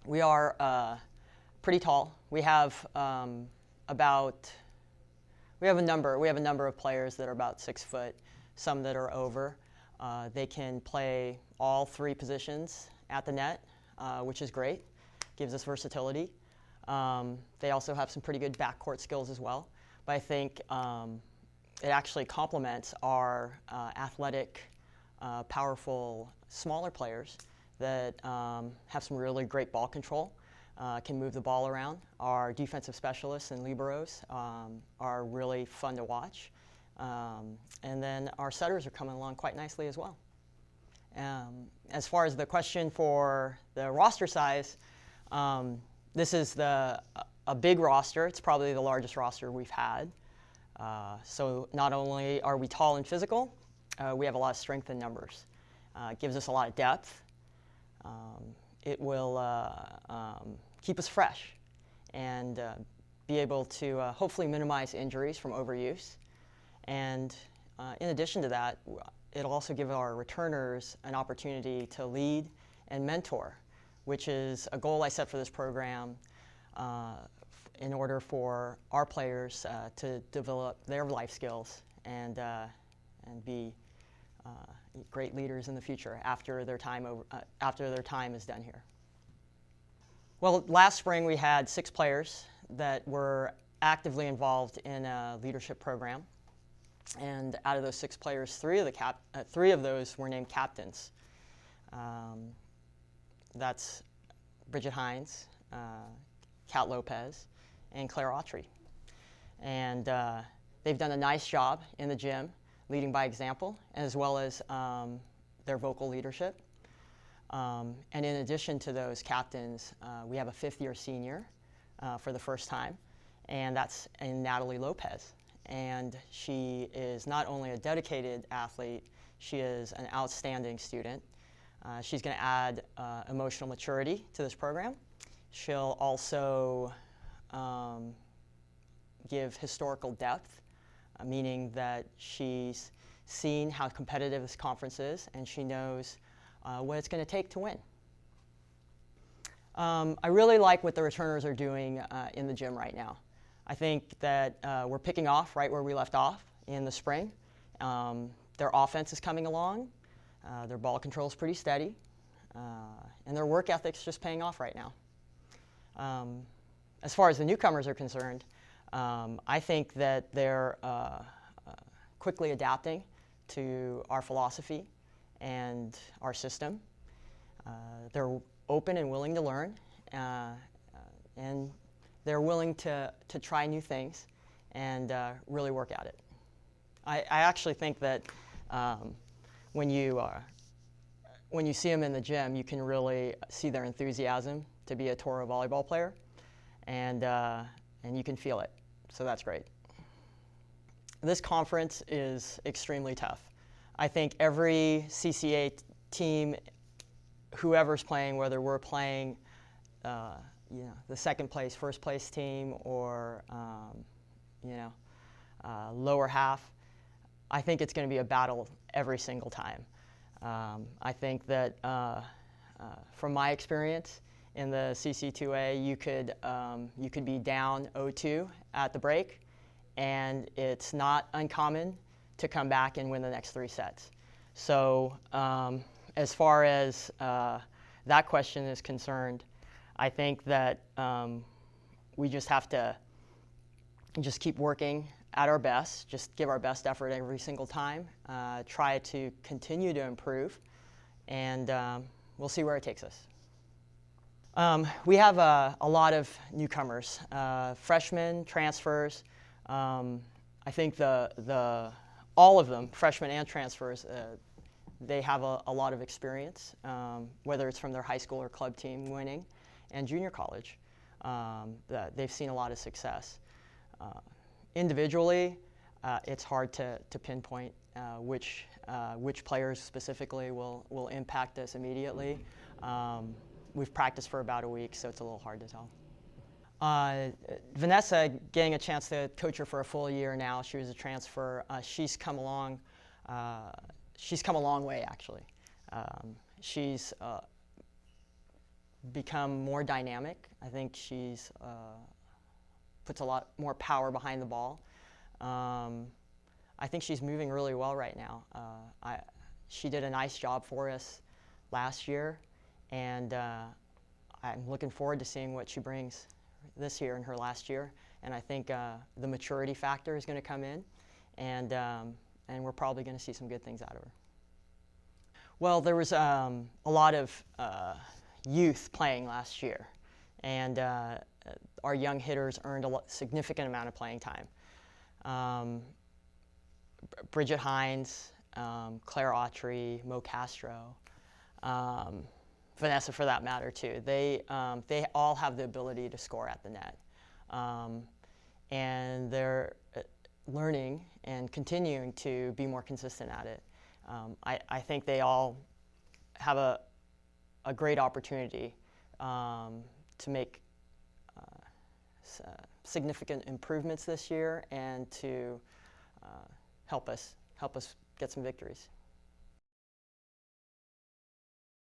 We are pretty tall. We have we have a number of players that are about 6 foot, some that are over. They can play all 3 positions at the net, which is great. Gives us versatility. They also have some pretty good backcourt skills as well. But I think it actually complements our athletic, powerful, smaller players that have some really great ball control, can move the ball around. Our defensive specialists and liberos are really fun to watch. And then our setters are coming along quite nicely as well. As far as the question for the roster size, this is a big roster. It's probably the largest roster we've had. So not only are we tall and physical, we have a lot of strength in numbers. It gives us a lot of depth. It will keep us fresh and be able to hopefully minimize injuries from overuse. And in addition to that, it'll also give our returners an opportunity to lead and mentor, which is a goal I set for this program in order for our players to develop their life skills and be great leaders in the future after their time is done here. Well, last spring we had 6 players that were actively involved in a leadership program, and out of those 6 players, 3 of those were named captains. That's Bridget Hines, Kat Lopez, and Claire Autry. And they've done a nice job in the gym, leading by example, as well as their vocal leadership. And in addition to those captains, we have a 5th-year senior for the first time, and that's Natalie Lopez. And she is not only a dedicated athlete, she is an outstanding student. She's going to add emotional maturity to this program. She'll also give historical depth, meaning that she's seen how competitive this conference is, and she knows what it's going to take to win. I really like what the returners are doing in the gym right now. I think that we're picking off right where we left off in the spring. Their offense is coming along. Their ball control is pretty steady. And their work ethic's just paying off right now. As far as the newcomers are concerned, I think that they're quickly adapting to our philosophy and our system. They're open and willing to learn, and they're willing to try new things and really work at it. I actually think that when you see them in the gym, you can really see their enthusiasm to be a Toro volleyball player, and you can feel it. So that's great. This conference is extremely tough. I think every CCAA team, whoever's playing, whether we're playing the second place, first place team, or lower half, I think it's going to be a battle every single time. I think that from my experience in the CC2A, you could be down 0-2 at the break, and it's not uncommon to come back and win the next 3 sets. So as far as that question is concerned, I think that we just have to just keep working at our best, just give our best effort every single time, try to continue to improve, and we'll see where it takes us. We have a lot of newcomers, freshmen, transfers. I think all of them, freshmen and transfers, they have a lot of experience, whether it's from their high school or club team winning, and junior college. They've seen a lot of success. Individually, it's hard to pinpoint which players specifically will impact us immediately. We've practiced for about a week, so it's a little hard to tell. VANESSA, getting a chance to coach her for a full year now. She was a transfer. She's come a long way, actually. She's become more dynamic. I think she's puts a lot more power behind the ball. I think she's moving really well right now. She did a nice job for us last year, and I'm looking forward to seeing what she brings this year in her last year. And I think the maturity factor is going to come in, and we're probably going to see some good things out of her. Well, there was a lot of youth playing last year, and our young hitters earned a significant amount of playing time. Bridget Hines, Claire Autry, Mo Castro, VANESSA for that matter too. They all have the ability to score at the net, and they're learning and continuing to be more consistent at it. I think they all have a great opportunity to make significant improvements this year and to help us get some victories.